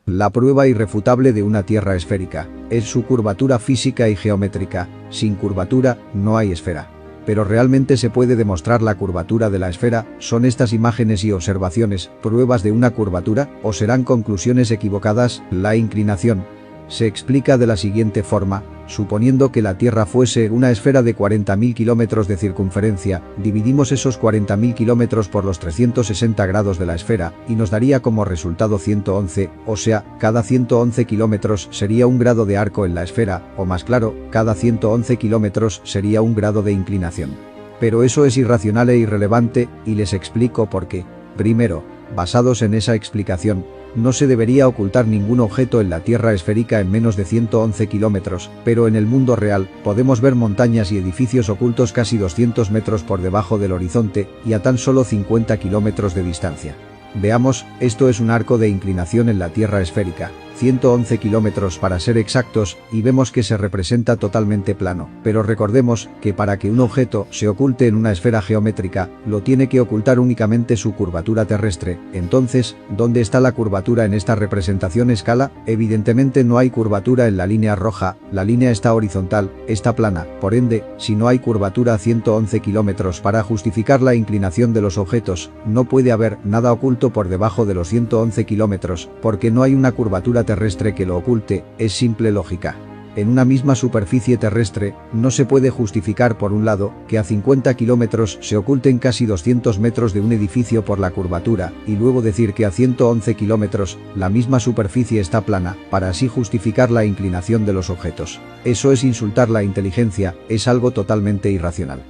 La prueba irrefutable de una Tierra esférica es su curvatura física y geométrica. Sin curvatura, no hay esfera. Pero realmente se puede demostrar la curvatura de la esfera. ¿Son estas imágenes y observaciones pruebas de una curvatura o serán conclusiones equivocadas? La inclinación se explica de la siguiente forma. Suponiendo que la Tierra fuese una esfera de 40.000 kilómetros de circunferencia, dividimos esos 40.000 kilómetros por los 360 grados de la esfera y nos daría como resultado 111, o sea, cada 111 kilómetros sería un grado de arco en la esfera, o más claro, cada 111 kilómetros sería un grado de inclinación. Pero eso es irracional e irrelevante, y les explico por qué. Primero, basados en esa explicación, no se debería ocultar ningún objeto en la Tierra esférica en menos de 111 kilómetros, pero en el mundo real, podemos ver montañas y edificios ocultos casi 200 metros por debajo del horizonte y a tan solo 50 kilómetros de distancia. Veamos, esto es un arco de inclinación en la Tierra esférica, 111 kilómetros para ser exactos, y vemos que se representa totalmente plano. Pero recordemos que para que un objeto se oculte en una esfera geométrica, lo tiene que ocultar únicamente su curvatura terrestre. Entonces, ¿dónde está la curvatura en esta representación escala? Evidentemente no hay curvatura en la línea roja, la línea está horizontal, está plana. Por ende, si no hay curvatura a 111 kilómetros para justificar la inclinación de los objetos, no puede haber nada oculto por debajo de los 111 kilómetros, porque no hay una curvatura terrestre que lo oculte. Es simple lógica. En una misma superficie terrestre, no se puede justificar por un lado, que a 50 kilómetros se oculten casi 200 metros de un edificio por la curvatura, y luego decir que a 111 kilómetros, la misma superficie está plana, para así justificar la inclinación de los objetos. Eso es insultar la inteligencia, es algo totalmente irracional.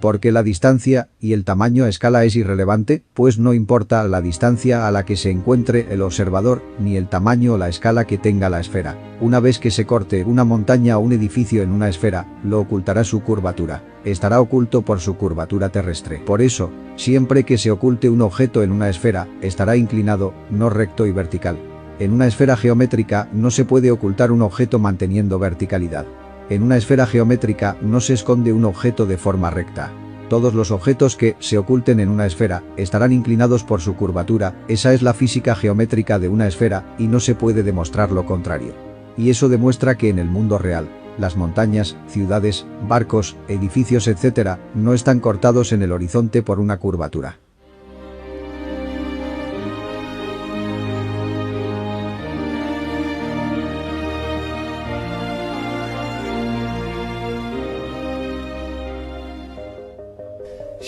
¿Porque la distancia y el tamaño a escala es irrelevante? Pues no importa la distancia a la que se encuentre el observador, ni el tamaño o la escala que tenga la esfera. Una vez que se corte una montaña o un edificio en una esfera, lo ocultará su curvatura. Estará oculto por su curvatura terrestre. Por eso, siempre que se oculte un objeto en una esfera, estará inclinado, no recto y vertical. En una esfera geométrica no se puede ocultar un objeto manteniendo verticalidad. En una esfera geométrica no se esconde un objeto de forma recta. Todos los objetos que se oculten en una esfera estarán inclinados por su curvatura. Esa es la física geométrica de una esfera y no se puede demostrar lo contrario. Y eso demuestra que en el mundo real, las montañas, ciudades, barcos, edificios, etc., no están cortados en el horizonte por una curvatura.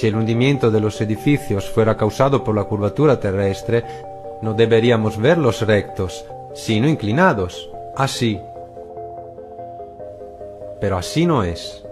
Si el hundimiento de los edificios fuera causado por la curvatura terrestre, no deberíamos verlos rectos, sino inclinados, así. Pero así no es.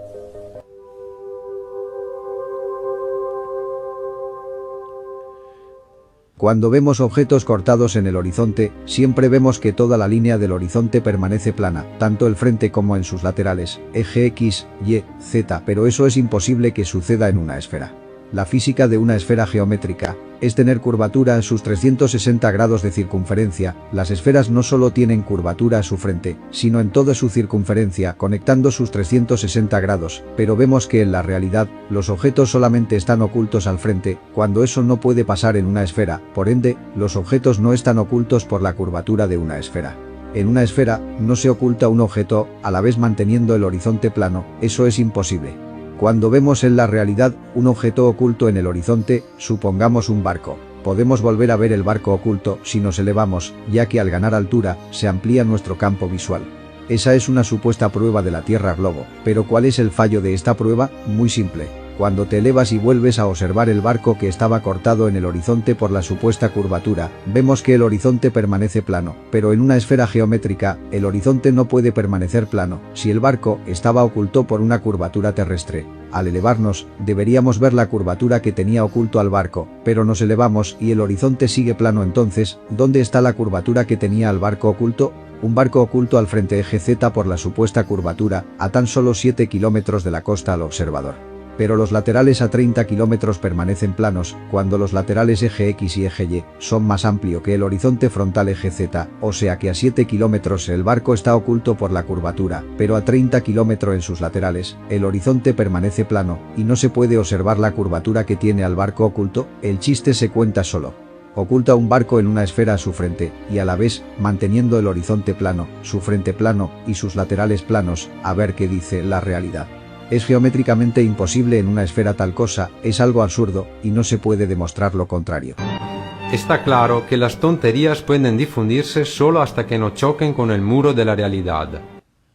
Cuando vemos objetos cortados en el horizonte, siempre vemos que toda la línea del horizonte permanece plana, tanto el frente como en sus laterales, eje X, Y, Z, pero eso es imposible que suceda en una esfera. La física de una esfera geométrica es tener curvatura en sus 360 grados de circunferencia. Las esferas no solo tienen curvatura a su frente, sino en toda su circunferencia, conectando sus 360 grados, pero vemos que en la realidad, los objetos solamente están ocultos al frente, cuando eso no puede pasar en una esfera. Por ende, los objetos no están ocultos por la curvatura de una esfera. En una esfera, no se oculta un objeto, a la vez manteniendo el horizonte plano. Eso es imposible. Cuando vemos en la realidad un objeto oculto en el horizonte, supongamos un barco, podemos volver a ver el barco oculto si nos elevamos, ya que al ganar altura, se amplía nuestro campo visual. Esa es una supuesta prueba de la Tierra globo, pero ¿cuál es el fallo de esta prueba? Muy simple. Cuando te elevas y vuelves a observar el barco que estaba cortado en el horizonte por la supuesta curvatura, vemos que el horizonte permanece plano, pero en una esfera geométrica, el horizonte no puede permanecer plano, si el barco estaba oculto por una curvatura terrestre. Al elevarnos, deberíamos ver la curvatura que tenía oculto al barco, pero nos elevamos y el horizonte sigue plano. Entonces, ¿dónde está la curvatura que tenía al barco oculto? Un barco oculto al frente eje Z por la supuesta curvatura, a tan solo 7 kilómetros de la costa al observador. Pero los laterales a 30 kilómetros permanecen planos, cuando los laterales eje X y eje Y son más amplio que el horizonte frontal eje Z, o sea que a 7 kilómetros el barco está oculto por la curvatura, pero a 30 kilómetros en sus laterales, el horizonte permanece plano, y no se puede observar la curvatura que tiene al barco oculto. El chiste se cuenta solo. Oculta un barco en una esfera a su frente, y a la vez, manteniendo el horizonte plano, su frente plano, y sus laterales planos, a ver qué dice la realidad. Es geométricamente imposible en una esfera tal cosa, es algo absurdo, y no se puede demostrar lo contrario. Está claro que las tonterías pueden difundirse solo hasta que no choquen con el muro de la realidad.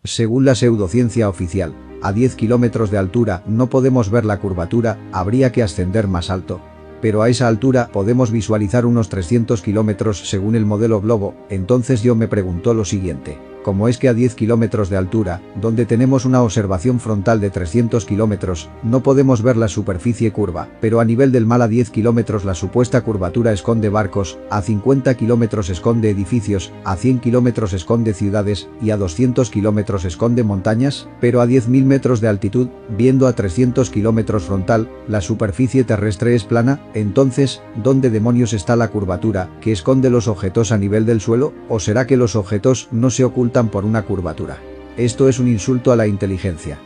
Según la pseudociencia oficial, a 10 kilómetros de altura no podemos ver la curvatura, habría que ascender más alto. Pero a esa altura podemos visualizar unos 300 kilómetros según el modelo globo. Entonces yo me preguntó lo siguiente: ¿cómo es que a 10 kilómetros de altura, donde tenemos una observación frontal de 300 kilómetros, no podemos ver la superficie curva, pero a nivel del mar a 10 kilómetros la supuesta curvatura esconde barcos, a 50 kilómetros esconde edificios, a 100 kilómetros esconde ciudades, y a 200 kilómetros esconde montañas? Pero a 10.000 metros de altitud, viendo a 300 kilómetros frontal, la superficie terrestre es plana. Entonces, ¿dónde demonios está la curvatura que esconde los objetos a nivel del suelo? ¿O será que los objetos no se ocultan por una curvatura? Esto es un insulto a la inteligencia.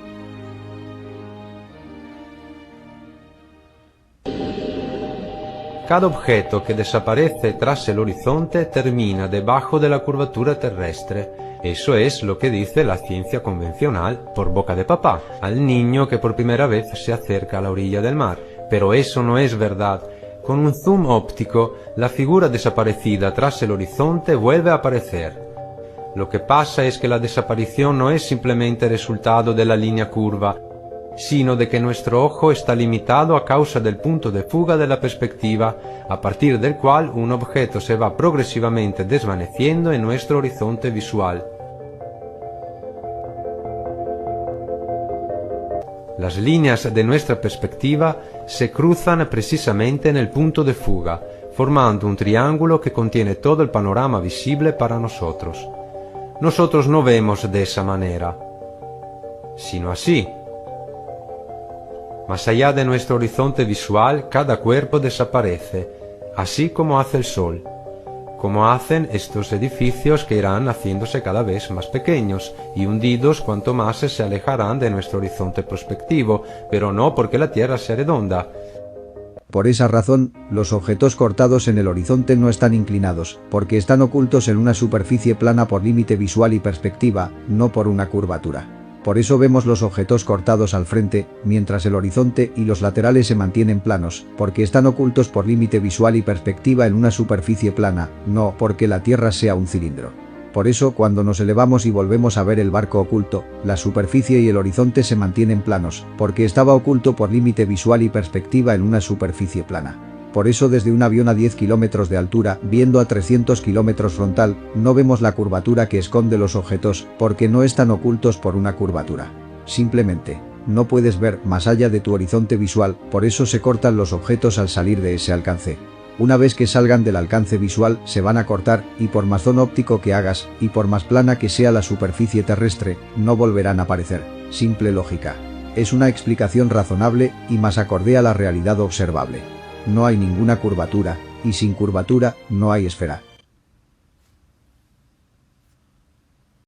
Cada objeto que desaparece tras el horizonte termina debajo de la curvatura terrestre. Eso es lo que dice la ciencia convencional, por boca de papá, al niño que por primera vez se acerca a la orilla del mar. Pero eso no es verdad. Con un zoom óptico, la figura desaparecida tras el horizonte vuelve a aparecer. Lo que pasa es que la desaparición no es simplemente resultado de la línea curva, sino de que nuestro ojo está limitado a causa del punto de fuga de la perspectiva, a partir del cual un objeto se va progresivamente desvaneciendo en nuestro horizonte visual. Las líneas de nuestra perspectiva se cruzan precisamente en el punto de fuga, formando un triángulo que contiene todo el panorama visible para nosotros. Nosotros no vemos de esa manera, sino así. Más allá de nuestro horizonte visual, cada cuerpo desaparece, así como hace el sol, como hacen estos edificios que irán haciéndose cada vez más pequeños y hundidos cuanto más se alejarán de nuestro horizonte prospectivo, pero no porque la Tierra sea redonda. Por esa razón, los objetos cortados en el horizonte no están inclinados, porque están ocultos en una superficie plana por límite visual y perspectiva, no por una curvatura. Por eso vemos los objetos cortados al frente, mientras el horizonte y los laterales se mantienen planos, porque están ocultos por límite visual y perspectiva en una superficie plana, no porque la Tierra sea un cilindro. Por eso cuando nos elevamos y volvemos a ver el barco oculto, la superficie y el horizonte se mantienen planos, porque estaba oculto por límite visual y perspectiva en una superficie plana. Por eso desde un avión a 10 kilómetros de altura, viendo a 300 kilómetros frontal, no vemos la curvatura que esconde los objetos, porque no están ocultos por una curvatura. Simplemente, no puedes ver más allá de tu horizonte visual, por eso se cortan los objetos al salir de ese alcance. Una vez que salgan del alcance visual, se van a cortar, y por más zoom óptico que hagas, y por más plana que sea la superficie terrestre, no volverán a aparecer. Simple lógica. Es una explicación razonable, y más acorde a la realidad observable. No hay ninguna curvatura, y sin curvatura, no hay esfera.